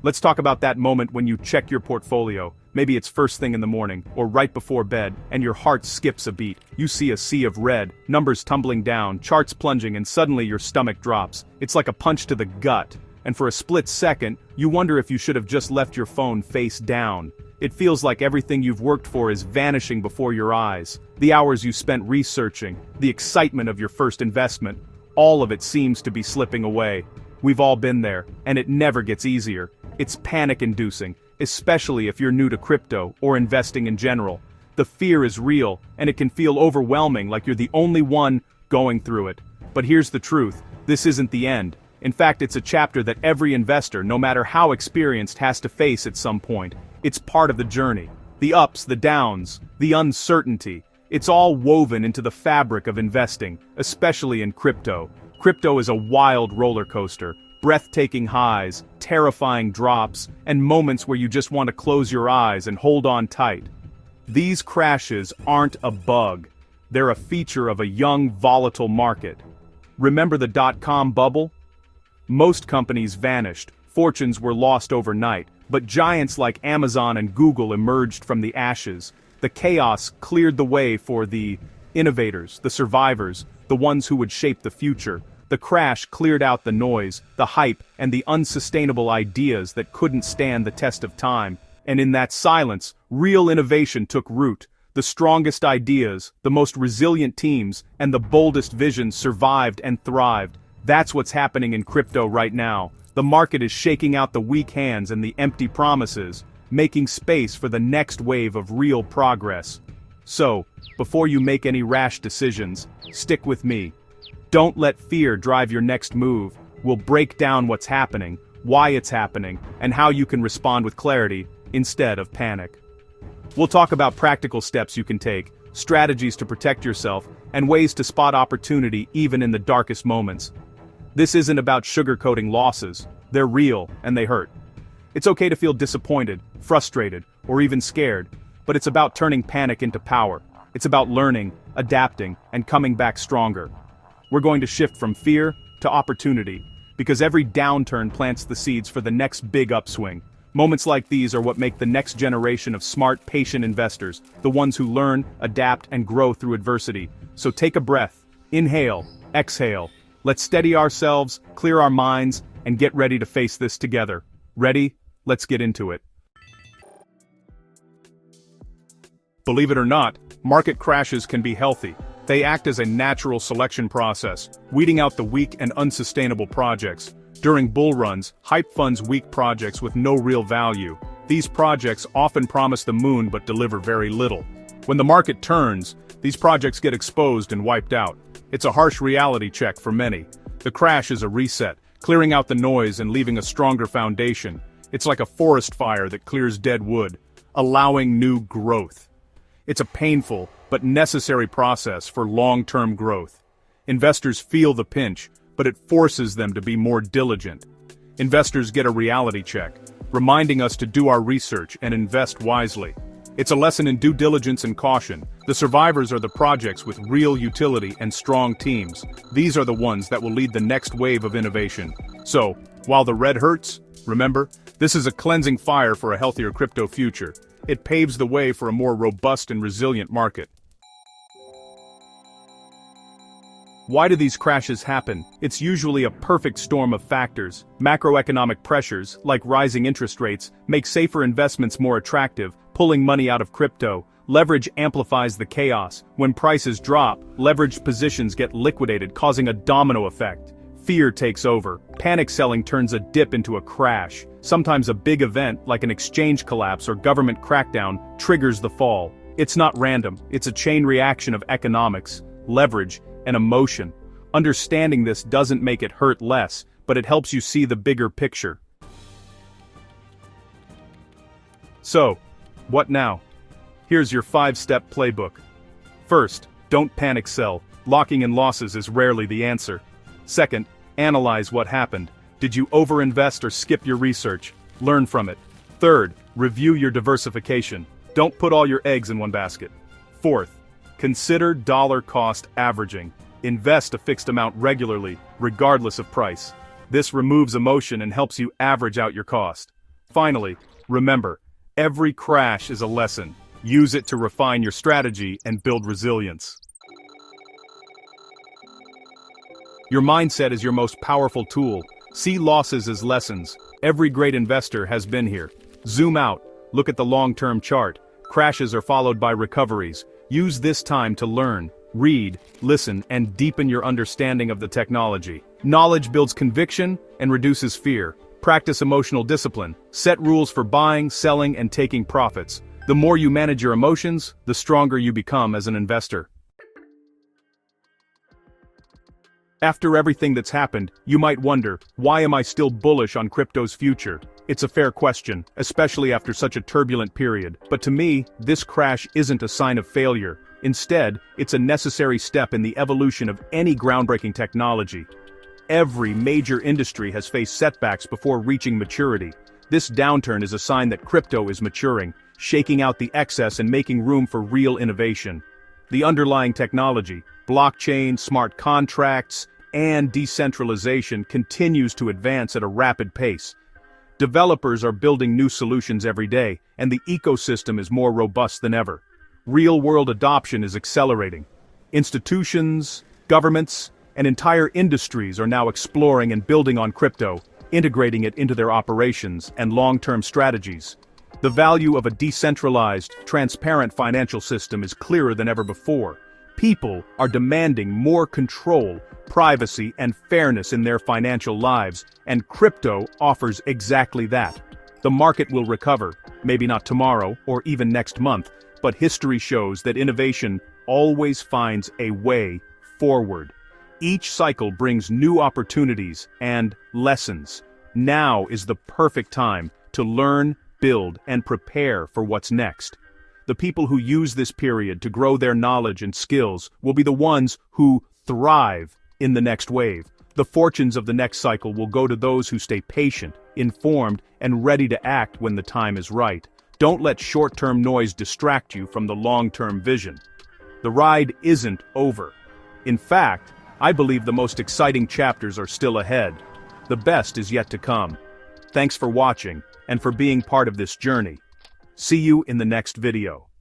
Let's talk about that moment when you check your portfolio. Maybe it's first thing in the morning, or right before bed, and your heart skips a beat. You see a sea of red, numbers tumbling down, charts plunging, and suddenly your stomach drops. It's like a punch to the gut. And for a split second, you wonder if you should have just left your phone face down. It feels like everything you've worked for is vanishing before your eyes. The hours you spent researching, the excitement of your first investment, all of it seems to be slipping away. We've all been there, and it never gets easier. It's panic-inducing, especially if you're new to crypto or investing in general. The fear is real, and it can feel overwhelming, like you're the only one going through it. But here's the truth, this isn't the end. In fact, it's a chapter that every investor, no matter how experienced, has to face at some point. It's part of the journey. The ups, the downs, the uncertainty. It's all woven into the fabric of investing, especially in crypto. Crypto is a wild roller coaster. Breathtaking highs, terrifying drops, and moments where you just want to close your eyes and hold on tight. These crashes aren't a bug. They're a feature of a young, volatile market. Remember the dot-com bubble? Most companies vanished, fortunes were lost overnight, but giants like Amazon and Google emerged from the ashes. The chaos cleared the way for the innovators, the survivors, the ones who would shape the future. The crash cleared out the noise, the hype, and the unsustainable ideas that couldn't stand the test of time. And in that silence, real innovation took root. The strongest ideas, the most resilient teams, and the boldest visions survived and thrived. That's what's happening in crypto right now. The market is shaking out the weak hands and the empty promises, making space for the next wave of real progress. So, before you make any rash decisions, stick with me. Don't let fear drive your next move. We'll break down what's happening, why it's happening, and how you can respond with clarity instead of panic. We'll talk about practical steps you can take, strategies to protect yourself, and ways to spot opportunity even in the darkest moments. This isn't about sugarcoating losses. They're real, and they hurt. It's okay to feel disappointed, frustrated, or even scared, but it's about turning panic into power. It's about learning, adapting, and coming back stronger. We're going to shift from fear to opportunity, because every downturn plants the seeds for the next big upswing. Moments like these are what make the next generation of smart, patient investors, the ones who learn, adapt, and grow through adversity. So take a breath, inhale, exhale. Let's steady ourselves, clear our minds, and get ready to face this together. Ready? Let's get into it. Believe it or not, market crashes can be healthy. They act as a natural selection process, weeding out the weak and unsustainable projects. During bull runs, hype funds weak projects with no real value. These projects often promise the moon but deliver very little. When the market turns, these projects get exposed and wiped out. It's a harsh reality check for many. The crash is a reset, clearing out the noise and leaving a stronger foundation. It's like a forest fire that clears dead wood, allowing new growth. It's a painful but necessary process for long-term growth. Investors feel the pinch, but it forces them to be more diligent. Investors get a reality check, reminding us to do our research and invest wisely. It's a lesson in due diligence and caution. The survivors are the projects with real utility and strong teams. These are the ones that will lead the next wave of innovation. So, while the red hurts, remember, this is a cleansing fire for a healthier crypto future. It paves the way for a more robust and resilient market. Why do these crashes happen? It's usually a perfect storm of factors. Macroeconomic pressures, like rising interest rates, make safer investments more attractive, pulling money out of crypto. Leverage amplifies the chaos. When prices drop, leveraged positions get liquidated, causing a domino effect. Fear takes over. Panic selling turns a dip into a crash. Sometimes a big event, like an exchange collapse or government crackdown, triggers the fall. It's not random. It's a chain reaction of economics, leverage, and emotion. Understanding this doesn't make it hurt less, but it helps you see the bigger picture. So, what now? Here's your 5-step playbook. First, don't panic sell. Locking in losses is rarely the answer. Second, analyze what happened. Did you overinvest or skip your research? Learn from it. Third, review your diversification. Don't put all your eggs in one basket. Fourth, consider dollar cost averaging. Invest a fixed amount regularly, regardless of price. This removes emotion and helps you average out your cost. Finally, remember, every crash is a lesson. Use it to refine your strategy and build resilience. Your mindset is your most powerful tool. See losses as lessons. Every great investor has been here. Zoom out, look at the long-term chart. Crashes are followed by recoveries. Use this time to learn, read, listen, and deepen your understanding of the technology. Knowledge builds conviction and reduces fear. Practice emotional discipline. Set rules for buying, selling, and taking profits. The more you manage your emotions, the stronger you become as an investor. After everything that's happened, you might wonder, why am I still bullish on crypto's future? It's a fair question, especially after such a turbulent period. But to me, this crash isn't a sign of failure. Instead, it's a necessary step in the evolution of any groundbreaking technology. Every major industry has faced setbacks before reaching maturity. This downturn is a sign that crypto is maturing, shaking out the excess and making room for real innovation. The underlying technology, blockchain, smart contracts, and decentralization continues to advance at a rapid pace. Developers are building new solutions every day, and the ecosystem is more robust than ever. Real-world adoption is accelerating. Institutions, governments, and entire industries are now exploring and building on crypto, integrating it into their operations and long-term strategies. The value of a decentralized, transparent financial system is clearer than ever before. People are demanding more control, privacy, and fairness in their financial lives, and crypto offers exactly that. The market will recover, maybe not tomorrow or even next month, but history shows that innovation always finds a way forward. Each cycle brings new opportunities and lessons. Now is the perfect time to learn, build, and prepare for what's next. The people who use this period to grow their knowledge and skills will be the ones who thrive in the next wave. The fortunes of the next cycle will go to those who stay patient, informed, and ready to act when the time is right. Don't let short-term noise distract you from the long-term vision. The ride isn't over. In fact, I believe the most exciting chapters are still ahead. The best is yet to come. Thanks for watching and for being part of this journey. See you in the next video.